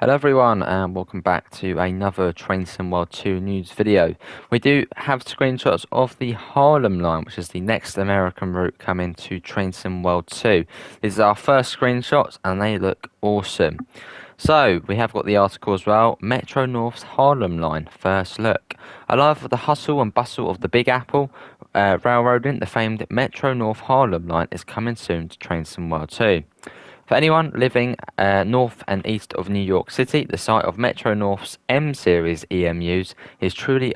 Hello everyone and welcome back to another Train Sim World 2 news video. We do have screenshots of the Harlem Line, which is the next American route coming to Train Sim World 2. These are our first screenshots and they look awesome. So we have got the article as well, Metro North's Harlem Line, first look. Alive with the hustle and bustle of the Big Apple, railroading, the famed Metro North Harlem Line is coming soon to Train Sim World 2. For anyone living north and east of New York City, the site of Metro North's M-Series EMUs is truly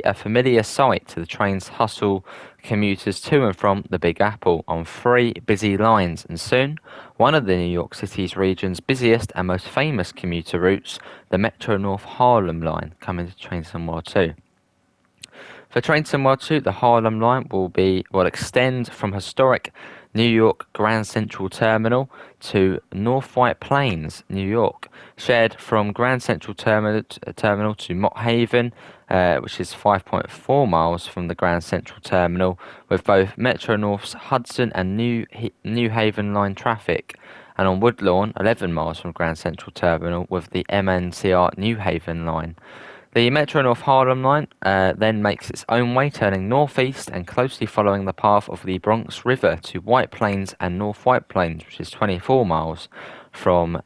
a familiar sight to the train's hustle commuters to and from the Big Apple on three busy lines, and soon one of the New York City's region's busiest and most famous commuter routes, the Metro North Harlem Line, coming to Train Somewhere too. For Train Somewhere 2, the Harlem Line will extend from historic New York Grand Central Terminal to North White Plains, New York, shared from Grand Central Terminal to Mott Haven, which is 5.4 miles from the Grand Central Terminal, with both Metro North's Hudson and New Haven line traffic, and on Woodlawn, 11 miles from Grand Central Terminal, with the MNCR New Haven line. The Metro North Harlem Line then makes its own way, turning northeast and closely following the path of the Bronx River to White Plains and North White Plains, which is 24 miles from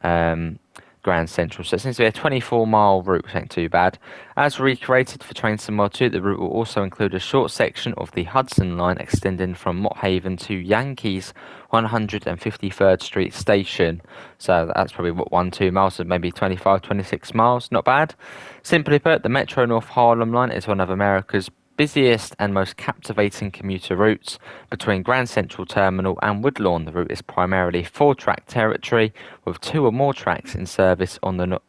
Grand Central. So it seems to be a 24-mile route, which ain't too bad. As recreated for Train Sim 2, the route will also include a short section of the Hudson Line extending from Mott Haven to Yankees 153rd Street Station. So that's probably, 2 miles, so maybe 25, 26 miles. Not bad. Simply put, the Metro North Harlem Line is one of America's busiest and most captivating commuter routes. Between Grand Central Terminal and Woodlawn, the route is primarily four-track territory, with two or more tracks in service on the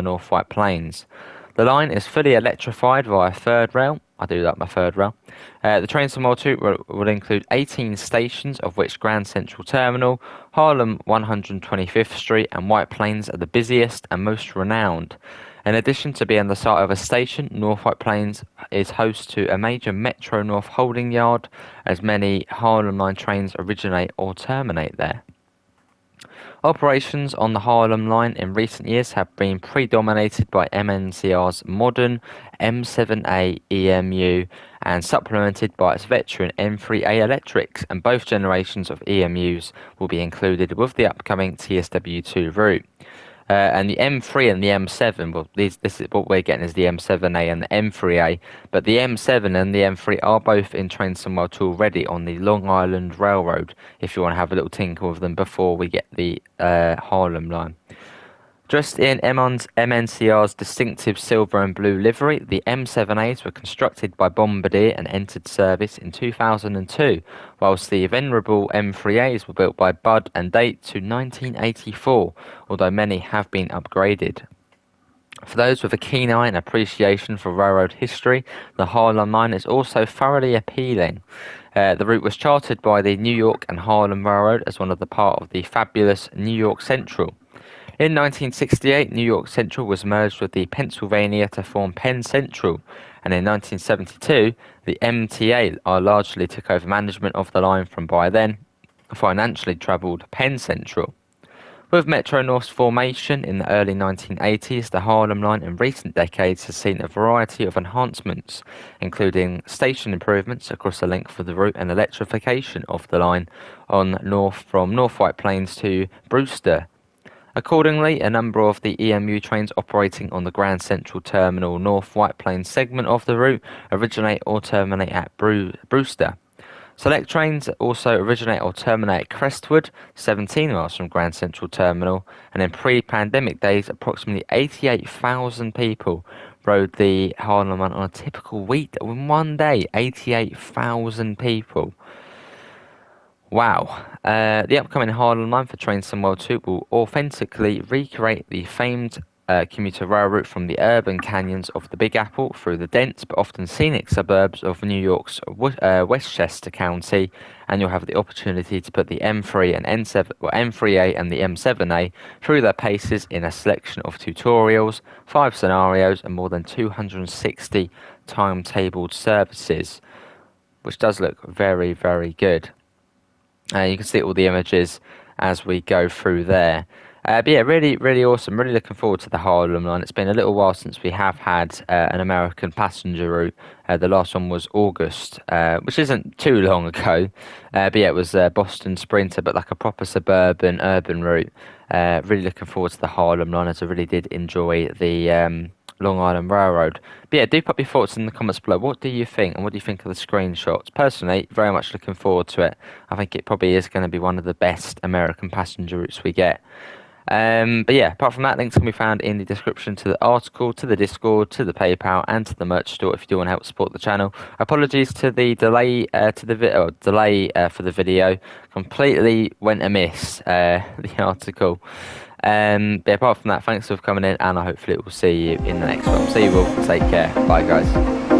North White Plains. The line is fully electrified via third rail. I do like my third rail. The train Somewhere 2 will include 18 stations, of which Grand Central Terminal, Harlem 125th Street, and White Plains are the busiest and most renowned. In addition to being the site of a station, North White Plains is host to a major Metro North holding yard, as many Harlem Line trains originate or terminate there. Operations on the Harlem Line in recent years have been predominated by MNCR's modern M7A EMU and supplemented by its veteran M3A electrics, and both generations of EMUs will be included with the upcoming TSW2 route. And the M3 and the M7, well, this is what we're getting is the M7A and the M3A, but the M7 and the M3 are both in Train Somewhere 2 already on the Long Island Railroad, if you want to have a little tinkle with them before we get the Harlem Line. Dressed in MNCR's distinctive silver and blue livery, the M7As were constructed by Bombardier and entered service in 2002, whilst the venerable M3As were built by Budd and date to 1984, although many have been upgraded. For those with a keen eye and appreciation for railroad history, the Harlem Line is also thoroughly appealing. The route was chartered by the New York and Harlem Railroad as one of the part of the fabulous New York Central. In 1968, New York Central was merged with the Pennsylvania to form Penn Central, and in 1972, the MTA largely took over management of the line from by then financially troubled Penn Central. With Metro North's formation in the early 1980s, the Harlem Line in recent decades has seen a variety of enhancements, including station improvements across the length of the route and electrification of the line from North White Plains to Brewster. Accordingly, a number of the EMU trains operating on the Grand Central Terminal North White Plains segment of the route originate or terminate at Brewster. Select trains also originate or terminate at Crestwood, 17 miles from Grand Central Terminal, and in pre-pandemic days, approximately 88,000 people rode the Harlem Line on a typical week. In one day, 88,000 people. Wow. The upcoming Harlem Line for Train Somewhere 2 will authentically recreate the famed commuter rail route from the urban canyons of the Big Apple through the dense but often scenic suburbs of New York's Westchester County, and you'll have the opportunity to put the M3 and M3A and the M7A through their paces in a selection of tutorials, 5 scenarios, and more than 260 timetabled services, which does look very, very good. You can see all the images as we go through there. But yeah, really, really awesome. Really looking forward to the Harlem Line. It's been a little while since we have had an American passenger route. The last one was August, which isn't too long ago. But yeah, it was Boston Sprinter, but like a proper suburban, urban route. Really looking forward to the Harlem Line, as I really did enjoy the Long Island Railroad. But yeah, do pop your thoughts in the comments below. What do you think, and what do you think of the screenshots? Personally, very much looking forward to it. I think it probably is going to be one of the best American passenger routes we get. But yeah, apart from that, links can be found in the description to the article, to the Discord, to the PayPal, and to the merch store if you do want to help support the channel. Apologies to the delay for the video. Completely went amiss the article. But yeah, apart from that, thanks for coming in, and I hopefully will see you in the next one. See you all. Take care. Bye, guys.